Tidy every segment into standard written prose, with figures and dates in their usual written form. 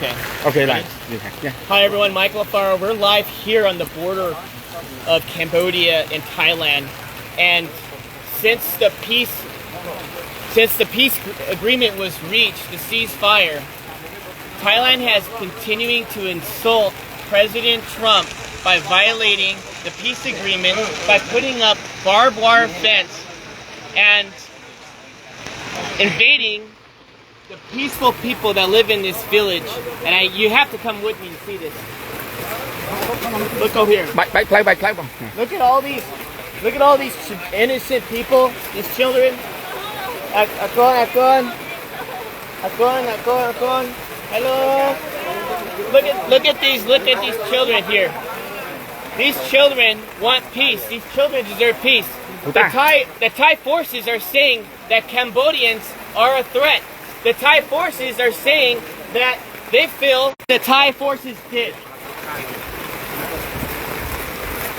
Okay. Okay, right. Yeah. Hi everyone, Miachel B Alfaro. We're live here on the border of Cambodia and Thailand, and since the peace agreement was reached, the ceasefire, Thailand has continuing to insult President Trump by violating the peace agreement by putting up barbed wire fence and invading the peaceful people that live in this village. And you have to come with me to see this. Look over here. Look at all these innocent people, these children. Hello. Look at these children here. These children want peace. These children deserve peace. The Thai forces are saying that Cambodians are a threat. The Thai forces are saying that they feel the Thai forces did.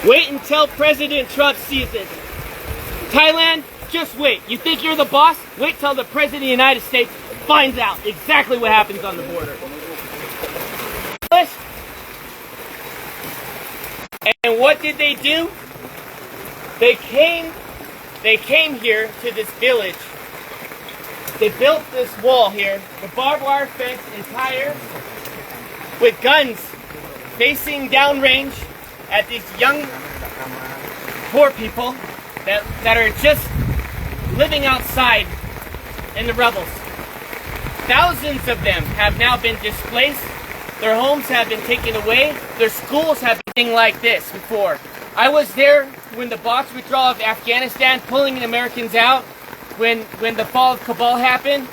Wait until President Trump sees it. Thailand, just wait. You think you're the boss? Wait till the President of the United States finds out exactly what happens on the border. And what did they do? They came here to this village. They built this wall here, the barbed wire fence entire, with guns facing downrange at these young, poor people that are just living outside in the rubbles. Thousands of them have now been displaced. Their homes have been taken away. Their schools have been like this before. I was there when the box withdrawal of Afghanistan, pulling the Americans out. When the fall of Kabul happened,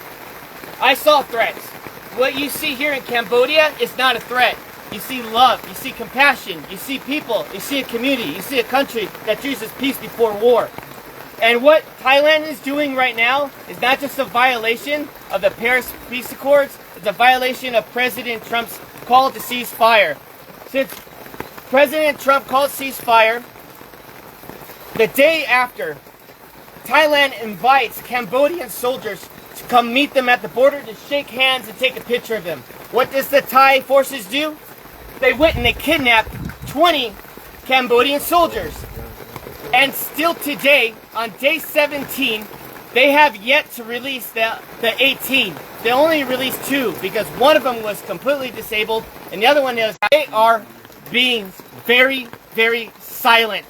I saw threats. What you see here in Cambodia is not a threat. You see love, you see compassion, you see people, you see a community, you see a country that chooses peace before war. And what Thailand is doing right now is not just a violation of the Paris Peace Accords, it's a violation of President Trump's call to cease fire. Since President Trump called ceasefire, the day after, Thailand invites Cambodian soldiers to come meet them at the border to shake hands and take a picture of them. What does the Thai forces do? They went and they kidnapped 20 Cambodian soldiers. And still today, on day 17, they have yet to release the 18. They only released 2 because one of them was completely disabled and the other one is. They are being very, very silent.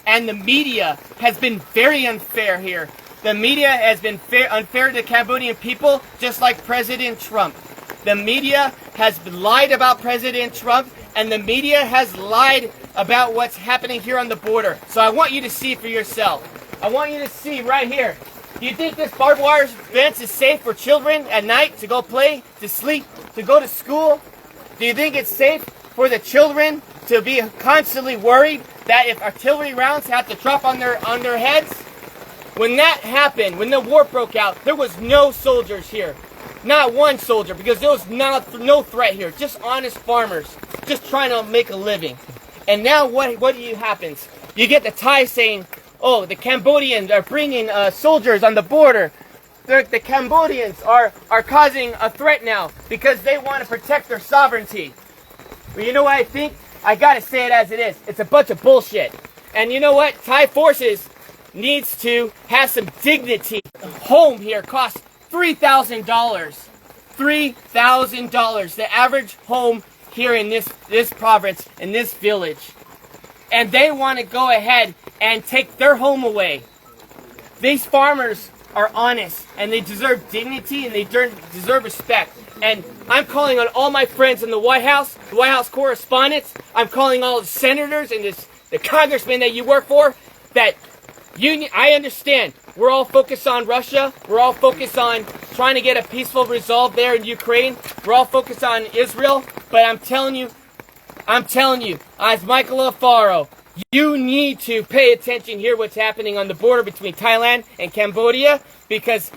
And the media has been very unfair here. The media has been unfair to the Cambodian people, just like President Trump. The media has lied about President Trump, and the media has lied about what's happening here on the border. So I want you to see for yourself. I want you to see right here. Do you think this barbed wire fence is safe for children at night to go play, to sleep, to go to school? Do you think it's safe for the children to be constantly worried that if artillery rounds have to drop on their heads? When that happened, when the war broke out, there was no soldiers here. Not one soldier, because there was no threat here. Just honest farmers, just trying to make a living. And now what happens? You get the Thai saying, oh, the Cambodians are bringing soldiers on the border. The Cambodians are causing a threat now because they want to protect their sovereignty. But you know what I think? I gotta say it as it is. It's a bunch of bullshit. And you know what? Thai forces needs to have some dignity. A home here costs $3,000. $3,000. The average home here in this province, in this village. And they want to go ahead and take their home away. These farmers are honest and they deserve dignity and they deserve respect. And I'm calling on all my friends in the White House correspondents. I'm calling all the senators and the congressmen that you work for. That I understand. We're all focused on Russia. We're all focused on trying to get a peaceful resolve there in Ukraine. We're all focused on Israel. But I'm telling you, as Miachel B Alfaro, you need to pay attention here what's happening on the border between Thailand and Cambodia, because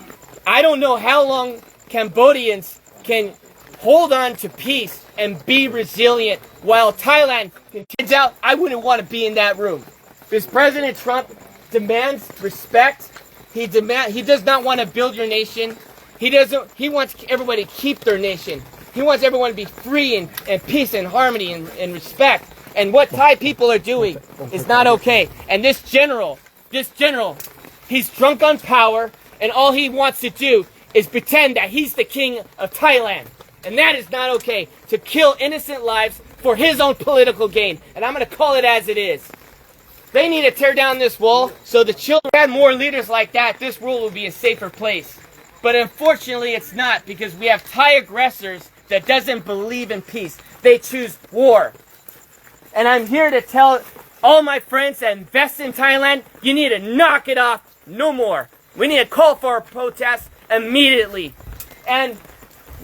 I don't know how long Cambodians can hold on to peace and be resilient while Thailand continues out. I wouldn't want to be in that room. Because President Trump demands respect. He does not want to build your nation. He wants everybody to keep their nation. He wants everyone to be free and peace and harmony and respect. And what Thai people are doing is not okay. And this general, he's drunk on power, and all he wants to do is pretend that he's the king of Thailand. And that is not okay, to kill innocent lives for his own political gain. And I'm going to call it as it is. They need to tear down this wall so the children had more leaders like that. This world will be a safer place. But unfortunately, it's not, because we have Thai aggressors that doesn't believe in peace. They choose war. And I'm here to tell all my friends that invest in Thailand, you need to knock it off no more. We need to call for a protest immediately. And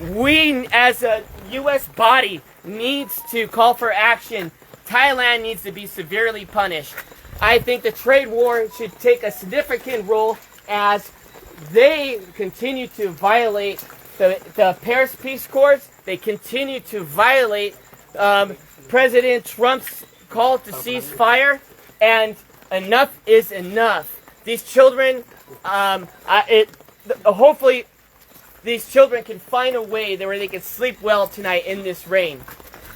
we, as a U.S. body, needs to call for action. Thailand needs to be severely punished. I think the trade war should take a significant role as they continue to violate the Paris Peace Accords. They continue to violate President Trump's call to cease fire, and enough is enough. These children, hopefully, these children can find a way where they can sleep well tonight in this rain,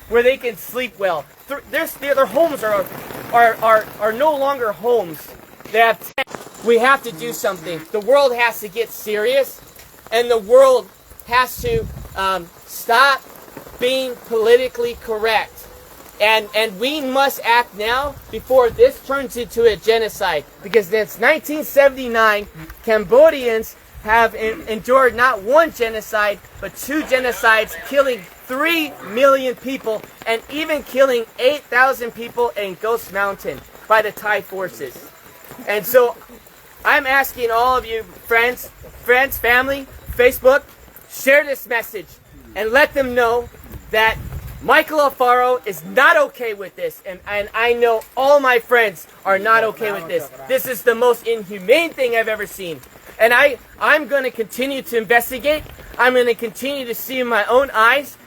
where they can sleep well. Their homes are no longer homes. They have. We have to do something. The world has to get serious, and the world has to stop being politically correct. And we must act now before this turns into a genocide. Because since 1979, Cambodians have endured not one genocide, but 2 genocides, killing 3 million people, and even killing 8,000 people in Ghost Mountain by the Thai forces. And so I'm asking all of you, friends, family, Facebook, share this message and let them know that Miachel Alfaro is not okay with this, and I know all my friends are not okay with this. This is the most inhumane thing I've ever seen. And I'm going to continue to investigate. I'm going to continue to see in my own eyes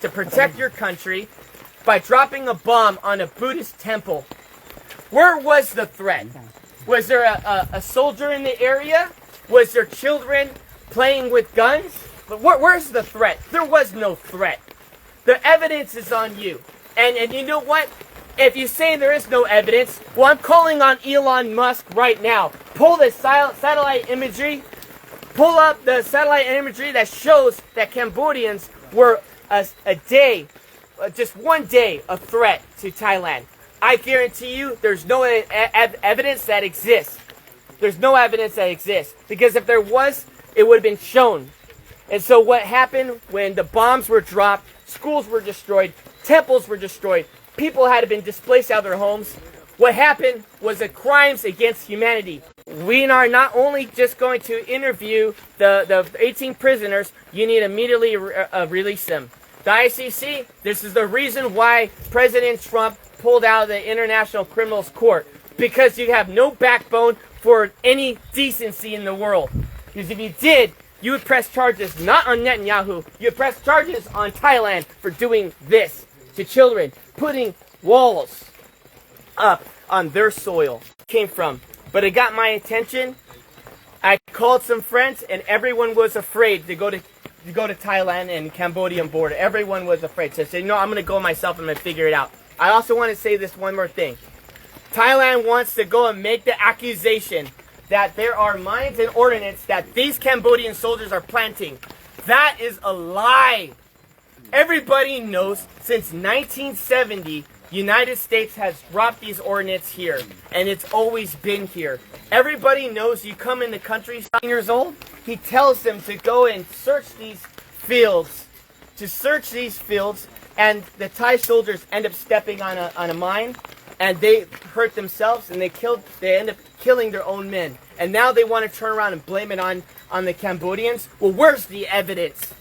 to protect your country by dropping a bomb on a Buddhist temple. Where was the threat? Was there a soldier in the area? Was there children playing with guns? But where's the threat? There was no threat. The evidence is on you. And you know what? If you say there is no evidence, well, I'm calling on Elon Musk right now. Pull the satellite imagery. Pull up the satellite imagery that shows that Cambodians were just one day, a threat to Thailand. I guarantee you there's no evidence that exists. There's no evidence that exists. Because if there was, it would have been shown. And so what happened when the bombs were dropped, schools were destroyed, temples were destroyed, people had been displaced out of their homes. What happened was the crimes against humanity. We are not only just going to interview the 18 prisoners, you need to immediately release them. The ICC, this is the reason why President Trump pulled out of the International Criminals Court. Because you have no backbone for any decency in the world. Because if you did, you would press charges not on Netanyahu, you would press charges on Thailand for doing this to children, putting walls up on their soil. Came from. But it got my attention. I called some friends, and everyone was afraid to go to Thailand and Cambodian border. Everyone was afraid. So I said, I'm going to go myself. I'm going to figure it out. I also want to say this one more thing. Thailand wants to go and make the accusation that there are mines and ordnance that these Cambodian soldiers are planting. That is a lie. Everybody knows since 1970, United States has dropped these ordnance here, and it's always been here. Everybody knows you come in the country 7 years old, he tells them to go and search these fields. And the Thai soldiers end up stepping on a mine, and they hurt themselves, and they end up killing their own men. And now they want to turn around and blame it on the Cambodians. Well, where's the evidence?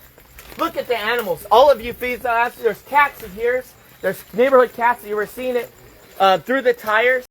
Look at the animals. All of you feed there's cats in here. There's neighborhood cats. You were seeing it through the tires.